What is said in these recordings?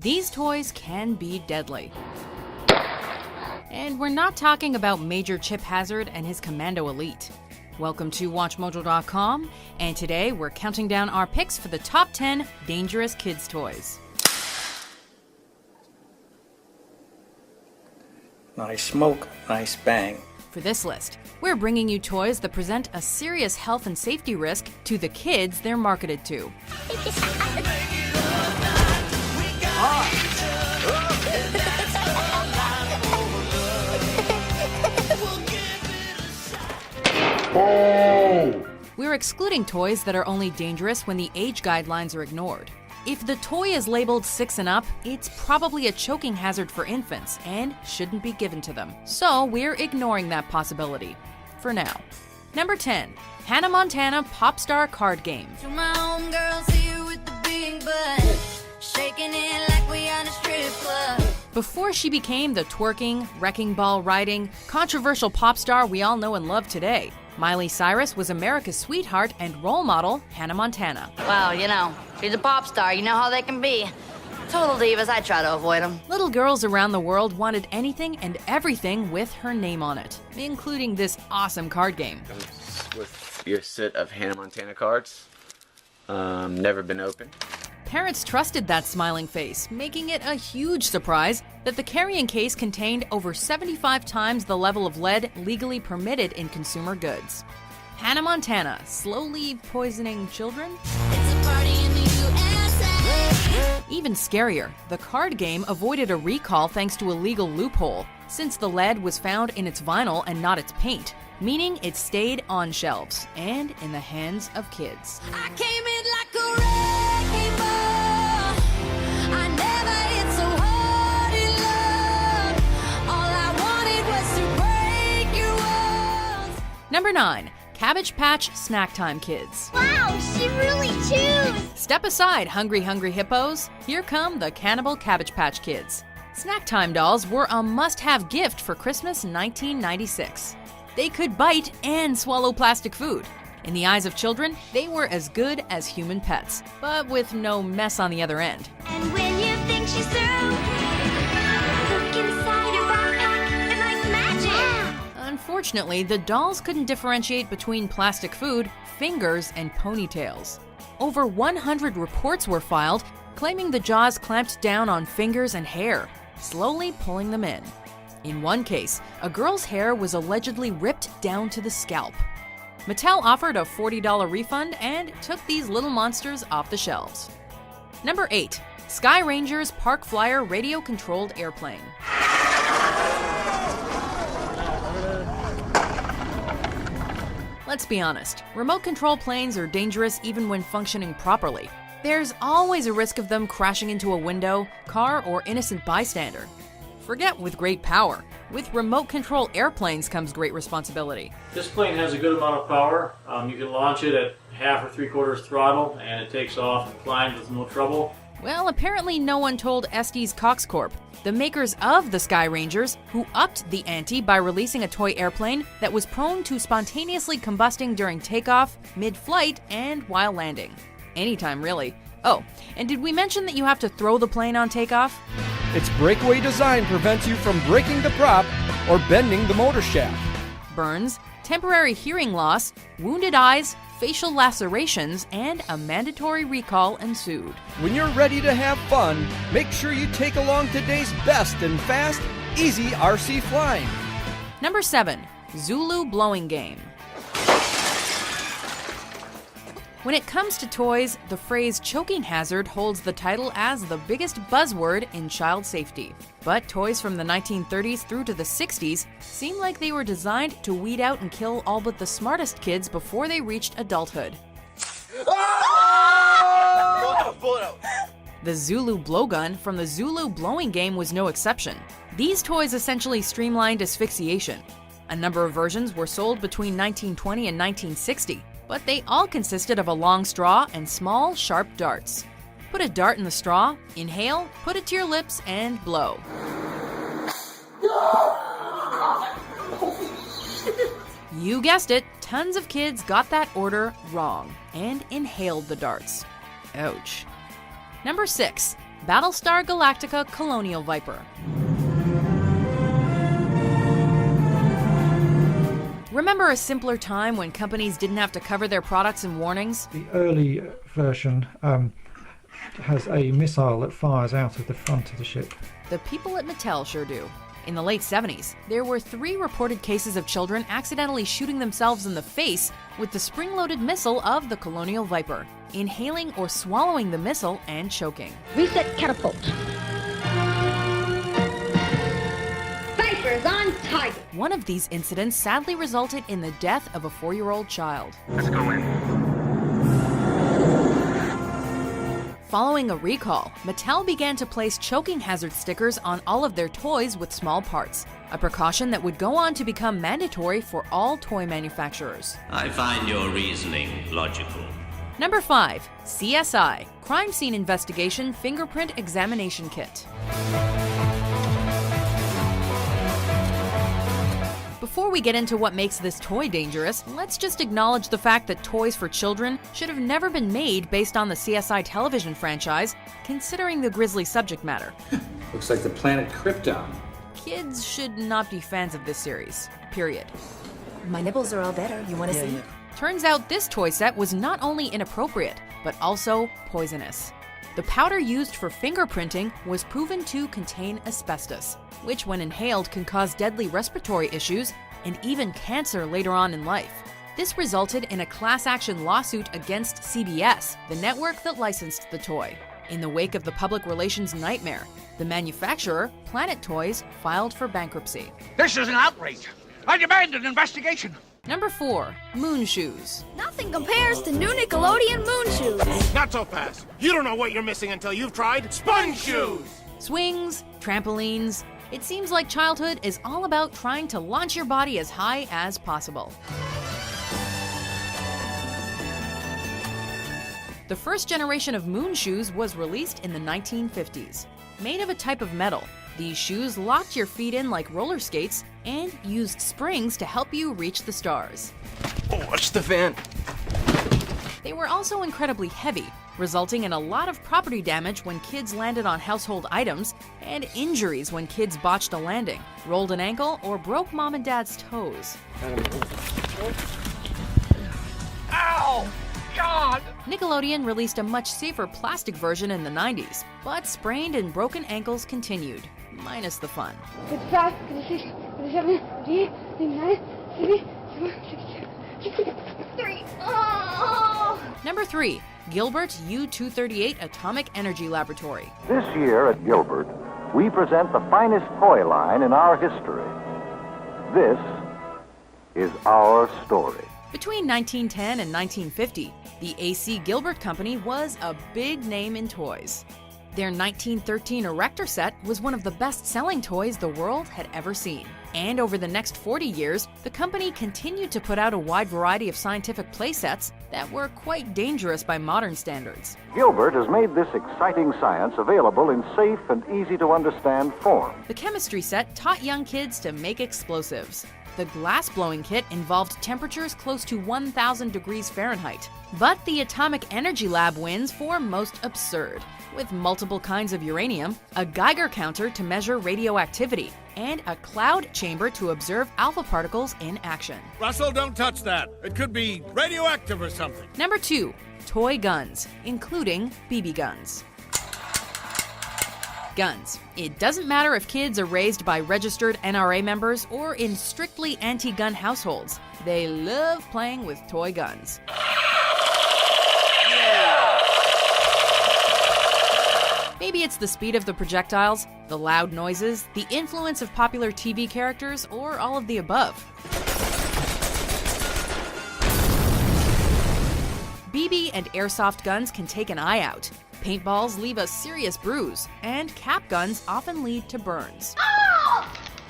These toys can be deadly. And we're not talking about Major Chip Hazard and his Commando Elite. Welcome to WatchMojo.com, and today we're counting down our picks for the top 10 dangerous kids' toys. Nice smoke, nice bang. For this list, we're bringing you toys that present a serious health and safety risk to the kids they're marketed to. We're excluding toys that are only dangerous when the age guidelines are ignored. If the toy is labeled 6 and up, it's probably a choking hazard for infants and shouldn't be given to them. So we're ignoring that possibility for now. Number 10, Hannah Montana Pop Star Card Game. To my homegirls here with the big butt, shaking it like we on a strip club. Before she became the twerking, wrecking ball riding, controversial pop star we all know and love today, Miley Cyrus was America's sweetheart and role model, Hannah Montana. Well, you know, she's a pop star. You know how they can be. Total divas, I try to avoid them. Little girls around the world wanted anything and everything with her name on it, including this awesome card game. With your set of Hannah Montana cards. Never been opened. Parents trusted that smiling face, making it a huge surprise that the carrying case contained over 75 times the level of lead legally permitted in consumer goods. Hannah Montana, slowly poisoning children? It's a party in the USA. Even scarier, the card game avoided a recall thanks to a legal loophole, since the lead was found in its vinyl and not its paint, meaning it stayed on shelves and in the hands of kids. I came in like a wrecking ball. I never hit so hard in love. All I wanted was to break your walls. Number 9, Cabbage Patch Snack Time Kids. Wow, she really chews! Step aside, hungry hippos. Here come the Cannibal Cabbage Patch Kids. Snack Time dolls were a must-have gift for Christmas 1996. They could bite and swallow plastic food. In the eyes of children, they were as good as human pets, but with no mess on the other end. And when you think she's through, look inside her backpack and like magic! Unfortunately, the dolls couldn't differentiate between plastic food, fingers, and ponytails. Over 100 reports were filed, claiming the jaws clamped down on fingers and hair, slowly pulling them in. In one case, a girl's hair was allegedly ripped down to the scalp. Mattel offered a $40 refund and took these little monsters off the shelves. Number 8, Sky Rangers Park Flyer Radio-Controlled Airplane. Let's be honest, remote control planes are dangerous even when functioning properly. There's always a risk of them crashing into a window, car, or innocent bystander. Forget with great power. With remote control airplanes comes great responsibility. This plane has a good amount of power. You can launch it at half or 3/4 throttle and it takes off and climbs with no trouble. Well, apparently no one told Estes Cox Corp, the makers of the Sky Rangers, who upped the ante by releasing a toy airplane that was prone to spontaneously combusting during takeoff, mid-flight, and while landing. Anytime, really. Oh, and did we mention that you have to throw the plane on takeoff? Its breakaway design prevents you from breaking the prop or bending the motor shaft. Burns, temporary hearing loss, wounded eyes, facial lacerations, and a mandatory recall ensued. When you're ready to have fun, make sure you take along today's best and fast, easy RC flying. Number 7, Zulu Blowing Game. When it comes to toys, the phrase choking hazard holds the title as the biggest buzzword in child safety. But toys from the 1930s through to the 60s seem like they were designed to weed out and kill all but the smartest kids before they reached adulthood. The Zulu blowgun from the Zulu Blowing Game was no exception. These toys essentially streamlined asphyxiation. A number of versions were sold between 1920 and 1960. But they all consisted of a long straw and small, sharp darts. Put a dart in the straw, inhale, put it to your lips, and blow. You guessed it, tons of kids got that order wrong and inhaled the darts. Ouch. Number 6, Battlestar Galactica Colonial Viper. Remember a simpler time when companies didn't have to cover their products in warnings? The early version has a missile that fires out of the front of the ship. The people at Mattel sure do. In the late 70s, there were 3 reported cases of children accidentally shooting themselves in the face with the spring-loaded missile of the Colonial Viper, inhaling or swallowing the missile and choking. Reset catapult. Viper's on target. One of these incidents sadly resulted in the death of a 4-year-old child. Let's go in. Following a recall, Mattel began to place choking hazard stickers on all of their toys with small parts, a precaution that would go on to become mandatory for all toy manufacturers. I find your reasoning logical. Number 5. CSI Crime Scene Investigation Fingerprint Examination Kit. Before we get into what makes this toy dangerous, let's just acknowledge the fact that toys for children should have never been made based on the CSI television franchise, considering the grisly subject matter. Looks like the planet Krypton. Kids should not be fans of this series, period. My nipples are all better. You want to see? Turns out this toy set was not only inappropriate, but also poisonous. The powder used for fingerprinting was proven to contain asbestos, which when inhaled can cause deadly respiratory issues and even cancer later on in life. This resulted in a class action lawsuit against CBS, the network that licensed the toy. In the wake of the public relations nightmare, the manufacturer, Planet Toys, filed for bankruptcy. This is an outrage. I demand an investigation. Number 4. Moon Shoes. Nothing compares to new Nickelodeon Moon Shoes. Not so fast. You don't know what you're missing until you've tried Sponge Shoes. Swings, trampolines. It seems like childhood is all about trying to launch your body as high as possible. The first generation of Moon Shoes was released in the 1950s. Made of a type of metal, these shoes locked your feet in like roller skates and used springs to help you reach the stars. Oh, watch the fan. They were also incredibly heavy, resulting in a lot of property damage when kids landed on household items and injuries when kids botched a landing, rolled an ankle, or broke mom and dad's toes. Ow! God! Nickelodeon released a much safer plastic version in the 90s, but sprained and broken ankles continued, minus the fun. 55, 56, 57, 58, 59, 60, 63. Oh! Number 3. Gilbert U-238 Atomic Energy Laboratory. This year at Gilbert, we present the finest toy line in our history. This is our story. Between 1910 and 1950, the A.C. Gilbert Company was a big name in toys. Their 1913 Erector set was one of the best-selling toys the world had ever seen. And over the next 40 years, the company continued to put out a wide variety of scientific playsets that were quite dangerous by modern standards. Gilbert has made this exciting science available in safe and easy-to-understand form. The chemistry set taught young kids to make explosives. The glass-blowing kit involved temperatures close to 1,000 degrees Fahrenheit. But the Atomic Energy Lab wins for most absurd, with multiple kinds of uranium, a Geiger counter to measure radioactivity, and a cloud chamber to observe alpha particles in action. Russell, don't touch that. It could be radioactive or something. Number 2. Toy guns, including BB guns. Guns. It doesn't matter if kids are raised by registered NRA members or in strictly anti-gun households. They love playing with toy guns. Maybe it's the speed of the projectiles, the loud noises, the influence of popular TV characters, or all of the above. BB and airsoft guns can take an eye out. Paintballs leave a serious bruise, and cap guns often lead to burns.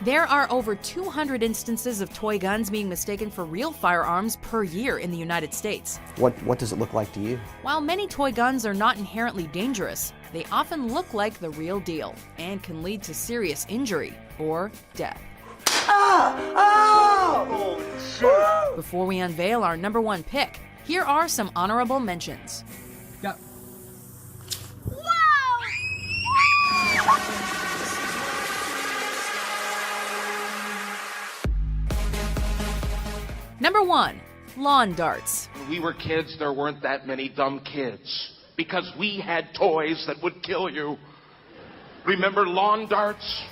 There are over 200 instances of toy guns being mistaken for real firearms per year in the United States. What does it look like to you? While many toy guns are not inherently dangerous, they often look like the real deal and can lead to serious injury or death. Before we unveil our number 1 pick, here are some honorable mentions. Number 1. Lawn darts. When we were kids, there weren't that many dumb kids. Because we had toys that would kill you. Remember lawn darts?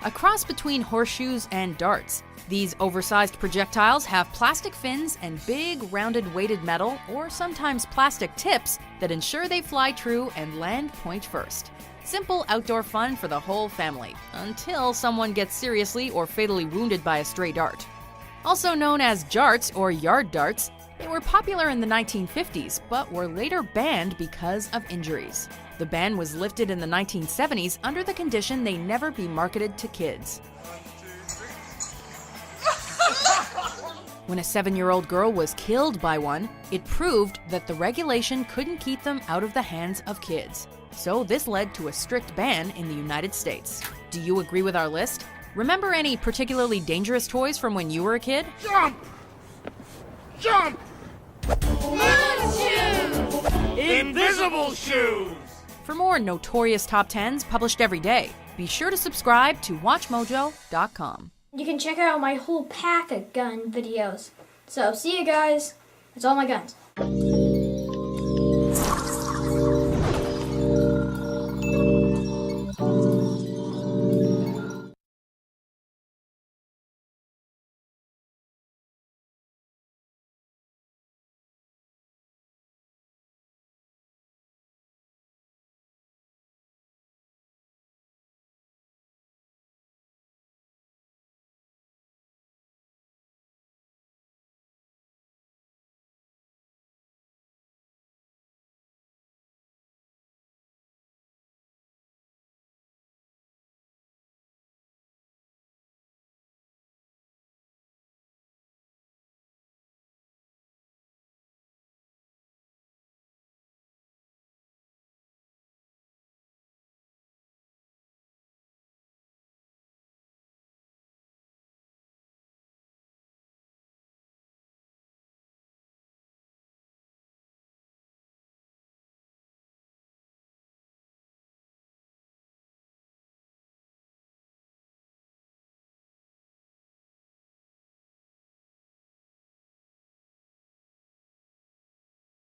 A cross between horseshoes and darts. These oversized projectiles have plastic fins and big, rounded weighted metal, or sometimes plastic tips, that ensure they fly true and land point first. Simple outdoor fun for the whole family, until someone gets seriously or fatally wounded by a stray dart. Also known as jarts or yard darts, they were popular in the 1950s, but were later banned because of injuries. The ban was lifted in the 1970s under the condition they never be marketed to kids. When a 7-year-old girl was killed by one, it proved that the regulation couldn't keep them out of the hands of kids. So this led to a strict ban in the United States. Do you agree with our list? Remember any particularly dangerous toys from when you were a kid? Jump! Jump! Invisible shoes! For more notorious top 10s published every day, be sure to subscribe to WatchMojo.com. You can check out my whole pack of gun videos. So see you guys. That's all my guns.